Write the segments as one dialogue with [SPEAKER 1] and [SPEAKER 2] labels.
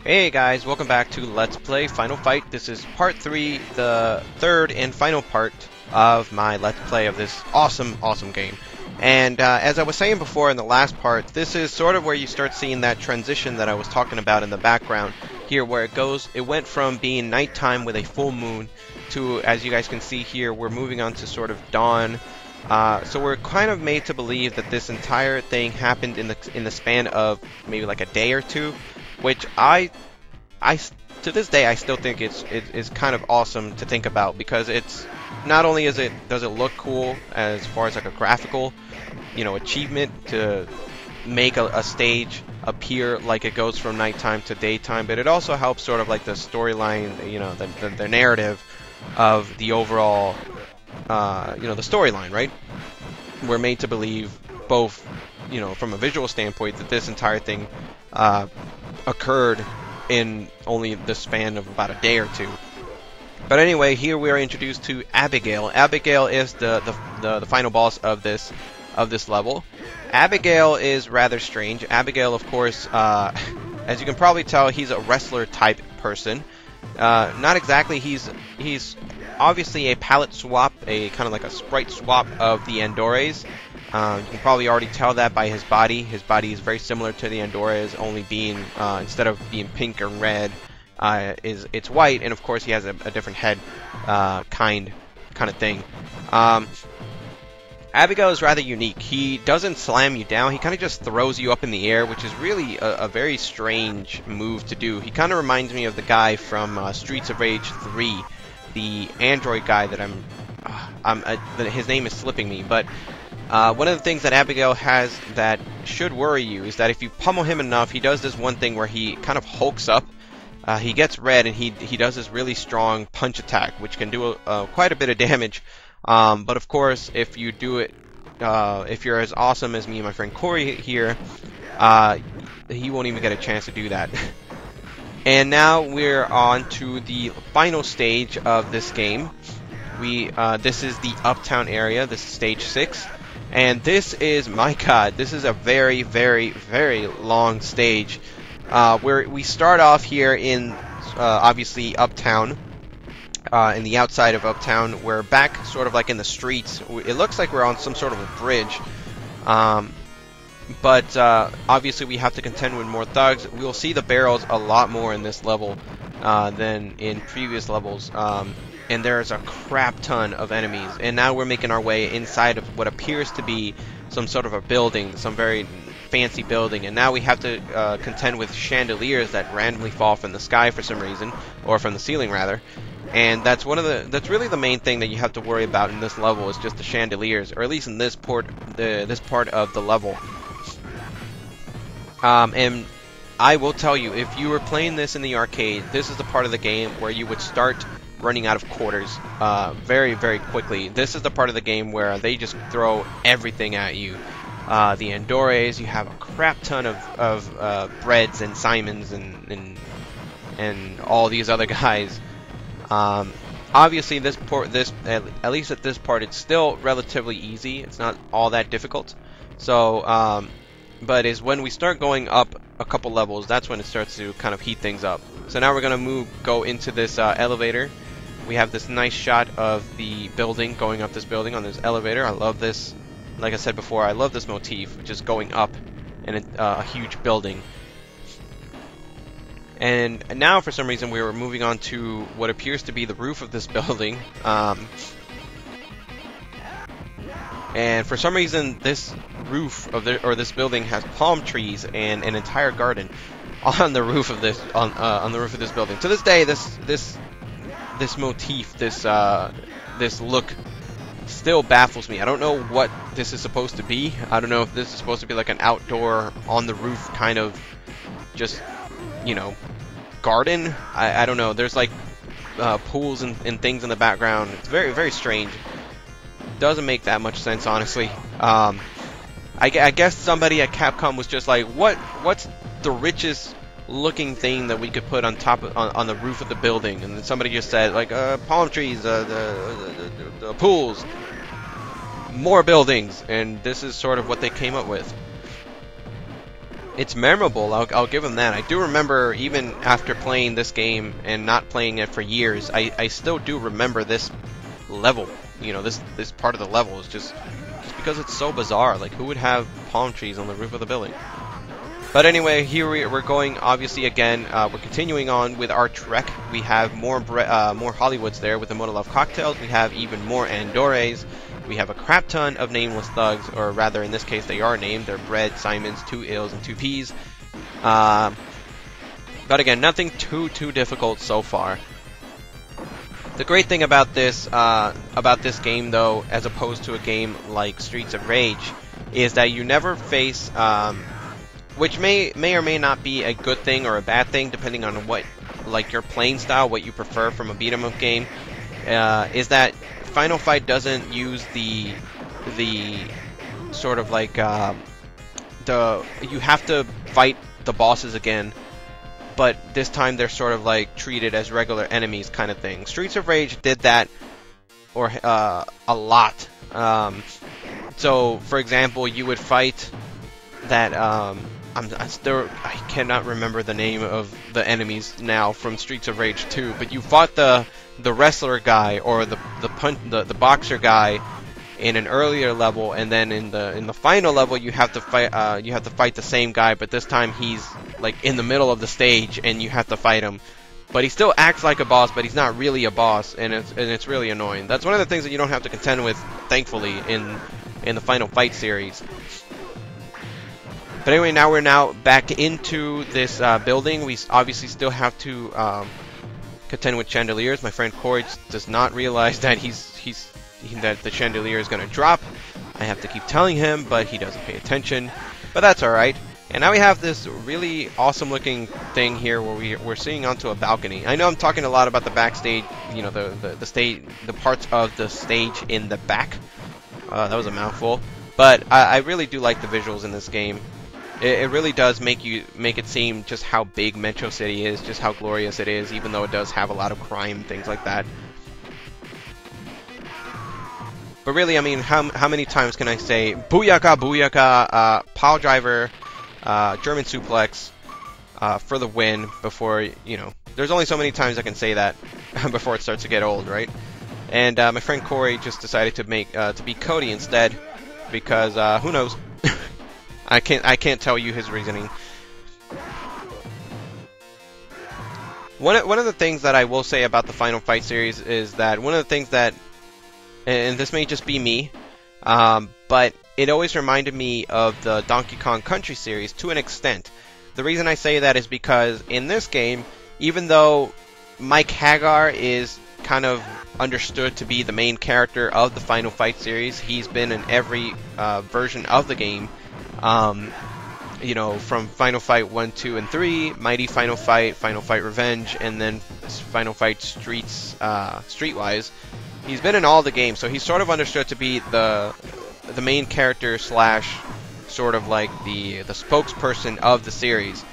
[SPEAKER 1] Hey guys, welcome back to Let's Play Final Fight. This is part 3, the third and final part of my Let's Play of this awesome game. And as I was saying before in the last part, this is sort of where you start seeing that transition that I was talking about in the background here, where it went from being nighttime with a full moon to, as you guys can see here, we're moving on to sort of dawn. So we're kind of made to believe that this entire thing happened in the span of maybe like a day or two, which I to this day I still think it's kind of awesome to think about, because it's not only does it look cool as far as like a graphical, achievement to make a stage appear like it goes from nighttime to daytime, but it also helps sort of like the storyline, the narrative of the overall the storyline, right? We're made to believe both, from a visual standpoint, that this entire thing occurred in only the span of about a day or two. But anyway, here we are introduced to Abigail. Abigail is the final boss of this level. Abigail is rather strange. Abigail, of course, as you can probably tell, he's a wrestler type person. Not exactly. He's obviously a palette swap, a kind of like a sprite swap of the Andores. You can probably already tell that by his body. His body is very similar to the Andores, only being, instead of being pink or red, it's white, and of course he has a different head kind of thing. Abigail is rather unique. He doesn't slam you down, he kind of just throws you up in the air, which is really a very strange move to do. He kind of reminds me of the guy from Streets of Rage 3, the android guy that his name is slipping me, but one of the things that Abigail has that should worry you is that if you pummel him enough, he does this one thing where he kind of hulks up. He gets red, and he does this really strong punch attack, which can do quite a bit of damage. But of course, if you do it, if you're as awesome as me and my friend Cory here, he won't even get a chance to do that. And now we're on to the final stage of this game. This is the Uptown area. This is stage 6. And this is, my god, this is a very, very, very long stage. Where we start off here in, obviously, Uptown. In the outside of Uptown. We're back sort of like in the streets. It looks like we're on some sort of a bridge. But obviously we have to contend with more thugs. We'll see the barrels a lot more in this level than in previous levels. And there's a crap ton of enemies. And now we're making our way inside of what appears to be some sort of a building, some very fancy building. And now we have to contend with chandeliers that randomly fall from the sky for some reason, or from the ceiling rather. And that's really the main thing that you have to worry about in this level, is just the chandeliers, or at least in this part of the level. And I will tell you, if you were playing this in the arcade, this is the part of the game where you would start running out of quarters very, very quickly. This is the part of the game where they just throw everything at you. The Andores, you have a crap ton of Breads and Simons and all these other guys. Obviously, at least at this part, it's still relatively easy. It's not all that difficult. So, but is when we start going up a couple levels, that's when it starts to kind of heat things up. So now we're gonna go into this elevator. We have this nice shot of the building, going up this building on this elevator. I love this. Like I said before, I love this motif, just going up in a huge building. And now, for some reason, we were moving on to what appears to be the roof of this building. And for some reason, this roof of this building has palm trees and an entire garden on the roof of this on the roof of this building. To this day, this motif, this look, still baffles me. I don't know what this is supposed to be. I don't know if this is supposed to be like an outdoor, on the roof kind of, just, garden. I don't know. There's like pools and things in the background. It's very, very strange. Doesn't make that much sense, honestly. I guess somebody at Capcom was just like, what's the richest looking thing that we could put on top of, on the roof of the building? And then somebody just said, like, palm trees, the pools, more buildings, and this is sort of what they came up with. it's memorable. I'll give him that. I do remember, even after playing this game and not playing it for years, I still do remember this level. You know, this part of the level is just because it's so bizarre. Like, who would have palm trees on the roof of the building? But anyway, here we're going, obviously, again, we're continuing on with our trek. We have more Hollywoods there with the Molotov cocktails. We have even more Andores. We have a crap ton of nameless thugs, or rather, in this case, they are named. They're Bread, Simons, 2 Ills, and 2 Ps. But again, nothing too difficult so far. The great thing about this game, though, as opposed to a game like Streets of Rage, is that you never face, which may or may not be a good thing or a bad thing, depending on what, like, your playing style, what you prefer from a beat 'em up game, is that Final Fight doesn't use the sort of like you have to fight the bosses again, but this time they're sort of like treated as regular enemies kind of thing. Streets of Rage did that a lot. So for example, you would fight that I cannot remember the name of the enemies now from Streets of Rage 2, but you fought the wrestler guy or the boxer guy in an earlier level, and then in the final level you have to fight the same guy, but this time he's like in the middle of the stage and you have to fight him. But he still acts like a boss, but he's not really a boss, and it's really annoying. That's one of the things that you don't have to contend with, thankfully, in the Final Fight series. But anyway, now we're back into this building. We obviously still have to contend with chandeliers. My friend Cory does not realize that that the chandelier is going to drop. I have to keep telling him, but he doesn't pay attention. But that's alright. And now we have this really awesome looking thing here where we're sitting onto a balcony. I know I'm talking a lot about the backstage, you know, the parts of the stage in the back. That was a mouthful. But I really do like the visuals in this game. It really does make it seem just how big Metro City is, just how glorious it is, even though it does have a lot of crime, things like that. But really, I mean, how many times can I say booyaka, booyaka, pile driver, German suplex for the win before, you know, there's only so many times I can say that before it starts to get old, right? And my friend Cory just decided to be Cody instead, because who knows? I can't tell you his reasoning. One of the things that I will say about the Final Fight series is that one of the things that, and this may just be me, but it always reminded me of the Donkey Kong Country series to an extent. The reason I say that is because in this game, even though Mike Haggar is kind of understood to be the main character of the Final Fight series, he's been in every version of the game. You know, from Final Fight 1, 2, and 3, Mighty Final Fight, Final Fight Revenge, and then Final Fight Streetwise. He's been in all the games, so he's sort of understood to be the main character slash sort of like the spokesperson of the series.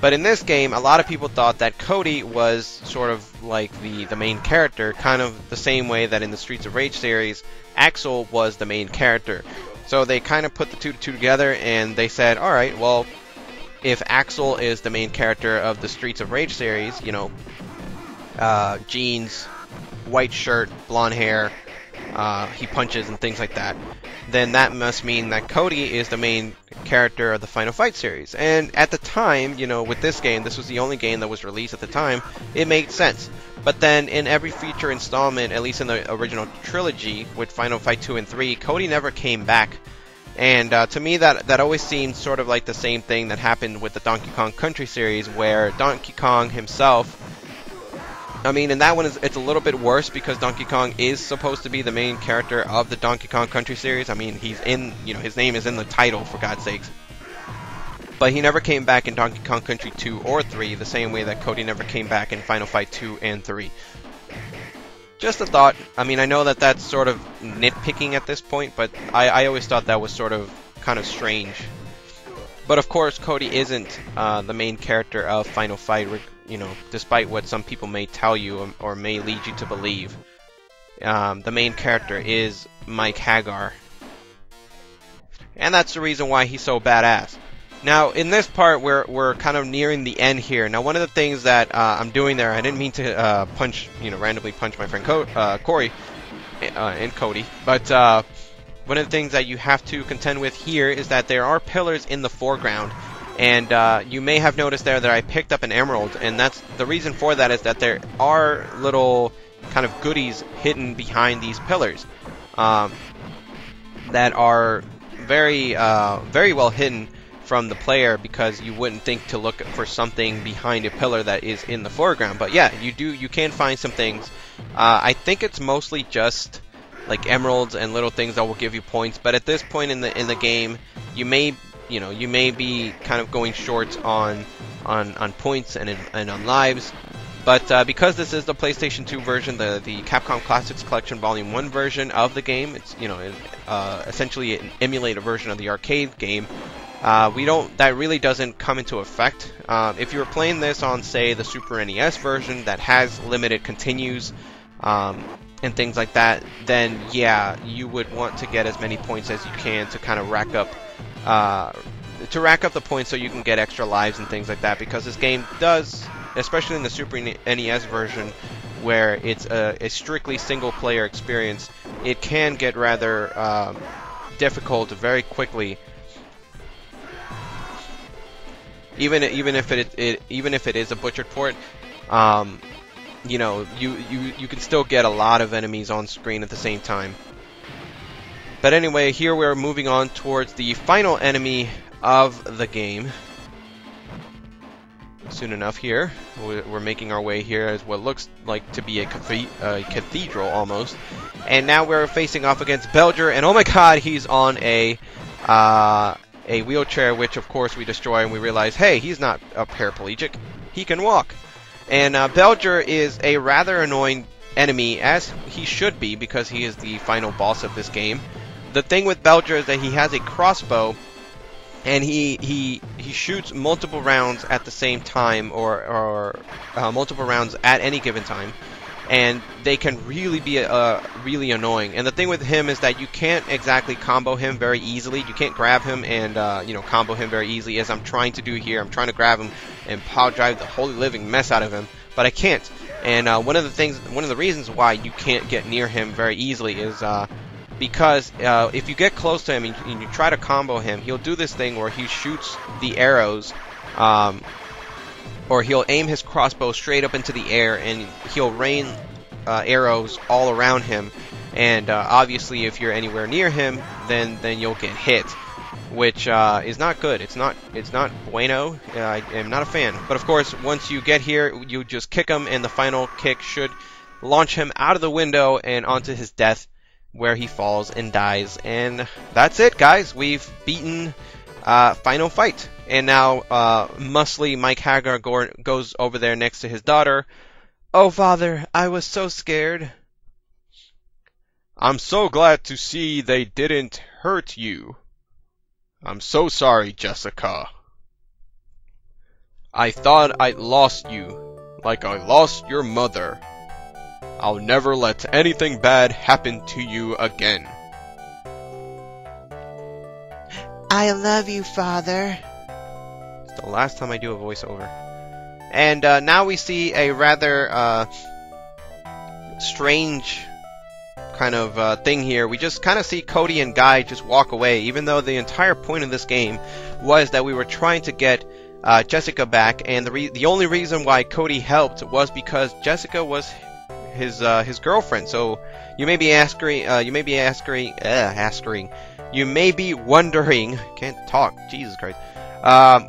[SPEAKER 1] But in this game, a lot of people thought that Cody was sort of like the main character, kind of the same way that in the Streets of Rage series, Axel was the main character. So they kind of put the two together, and they said, alright, well, if Axel is the main character of the Streets of Rage series, you know, jeans, white shirt, blonde hair, he punches and things like that, then that must mean that Cody is the main character of the Final Fight series. And at the time, you know, with this game, this was the only game that was released at the time, it made sense. But then in every future installment, at least in the original trilogy with Final Fight 2 and 3, Cody never came back. And to me, that always seemed sort of like the same thing that happened with the Donkey Kong Country series, where Donkey Kong himself, I mean, in that one, it's a little bit worse because Donkey Kong is supposed to be the main character of the Donkey Kong Country series. I mean, he's in, you know, his name is in the title, for God's sakes. But he never came back in Donkey Kong Country 2 or 3, the same way that Cody never came back in Final Fight 2 and 3. Just a thought. I mean, I know that that's sort of nitpicking at this point, but I always thought that was sort of kind of strange. But of course, Cody isn't the main character of Final Fight, you know, despite what some people may tell you or may lead you to believe. The main character is Mike Haggar. And that's the reason why he's so badass. Now, in this part, we're kind of nearing the end here. Now, one of the things that I'm doing there, I didn't mean to randomly punch my friend Cory and Cody, but one of the things that you have to contend with here is that there are pillars in the foreground, and you may have noticed there that I picked up an emerald, and that's the reason for that is that there are little kind of goodies hidden behind these pillars that are very well hidden from the player, because you wouldn't think to look for something behind a pillar that is in the foreground. But yeah, you can find some things. I think it's mostly just like emeralds and little things that will give you points. But at this point in the game, you may be kind of going short on points and on lives. But because this is the PlayStation 2 version, the Capcom Classics Collection Volume 1 version of the game, it's essentially an emulated version of the arcade game. That really doesn't come into effect. If you were playing this on, say, the Super NES version that has limited continues and things like that, then yeah, you would want to get as many points as you can to kind of rack up the points so you can get extra lives and things like that, because this game does, especially in the Super NES version, where it's a strictly single-player experience, it can get rather difficult very quickly. Even if it is a butchered port, you can still get a lot of enemies on screen at the same time. But anyway, here we're moving on towards the final enemy of the game. Soon enough here, we're making our way here as what looks like to be a cathedral almost. And now we're facing off against Belger, and oh my god, he's on a wheelchair, which of course we destroy, and we realize, hey, he's not a paraplegic, he can walk. And Belger is a rather annoying enemy, as he should be, because he is the final boss of this game. The thing with Belger is that he has a crossbow, and he shoots multiple rounds at the same time, or multiple rounds at any given time, and they can really be really annoying. And the thing with him is that you can't exactly combo him very easily. You can't grab him and combo him very easily, as I'm trying to do here. I'm trying to grab him and pile drive the holy living mess out of him, but I can't. And one of the reasons why you can't get near him very easily is because if you get close to him and you try to combo him, he'll do this thing where he shoots the arrows, or he'll aim his crossbow straight up into the air, and he'll rain arrows all around him. And obviously, if you're anywhere near him, then you'll get hit, which is not good. It's not bueno. I am not a fan. But of course, once you get here, you just kick him, and the final kick should launch him out of the window and onto his death, where he falls and dies. And that's it, guys. We've beaten Final Fight. And now muscly Mike Haggar goes over there next to his daughter. Oh, Father, I was so scared. I'm so glad to see they didn't hurt you. I'm so sorry, Jessica. I thought I'd lost you, like I lost your mother. I'll never let anything bad happen to you again. I love you, Father. It's the last time I do a voiceover. And now we see a rather strange kind of thing here. We just kind of see Cody and Guy just walk away, even though the entire point of this game was that we were trying to get Jessica back, and the only reason why Cody helped was because Jessica was his girlfriend. So you may be wondering, can't talk, Jesus Christ,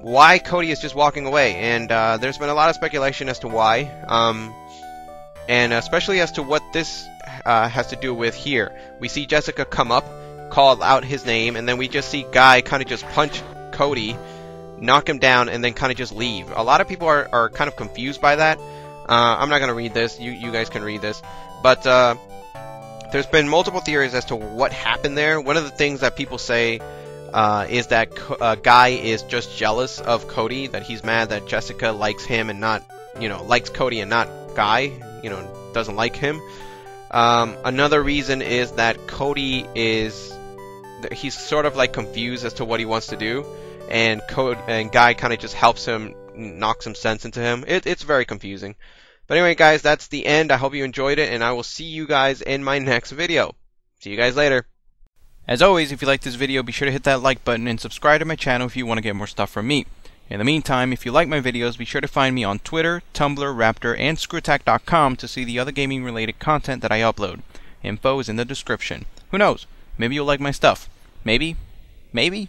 [SPEAKER 1] why Cody is just walking away. And there's been a lot of speculation as to why, and especially as to what this has to do with here. We see Jessica come up, call out his name, and then we just see Guy kind of just punch Cody, knock him down, and then kind of just leave. A lot of people are kind of confused by that. I'm not going to read this. You guys can read this. But there's been multiple theories as to what happened there. One of the things that people say is that Guy is just jealous of Cody, that he's mad that Jessica likes him and not, likes Cody and not Guy, doesn't like him. Another reason is that Cody he's sort of like confused as to what he wants to do. and Guy kind of just helps him, knock some sense into him. It's very confusing. But anyway, guys, that's the end. I hope you enjoyed it, and I will see you guys in my next video. See you guys later. As always, if you like this video, be sure to hit that like button and subscribe to my channel if you want to get more stuff from me. In the meantime, if you like my videos, be sure to find me on Twitter, Tumblr, Raptr, and Screwattack.com to see the other gaming-related content that I upload. Info is in the description. Who knows? Maybe you'll like my stuff. Maybe. Maybe.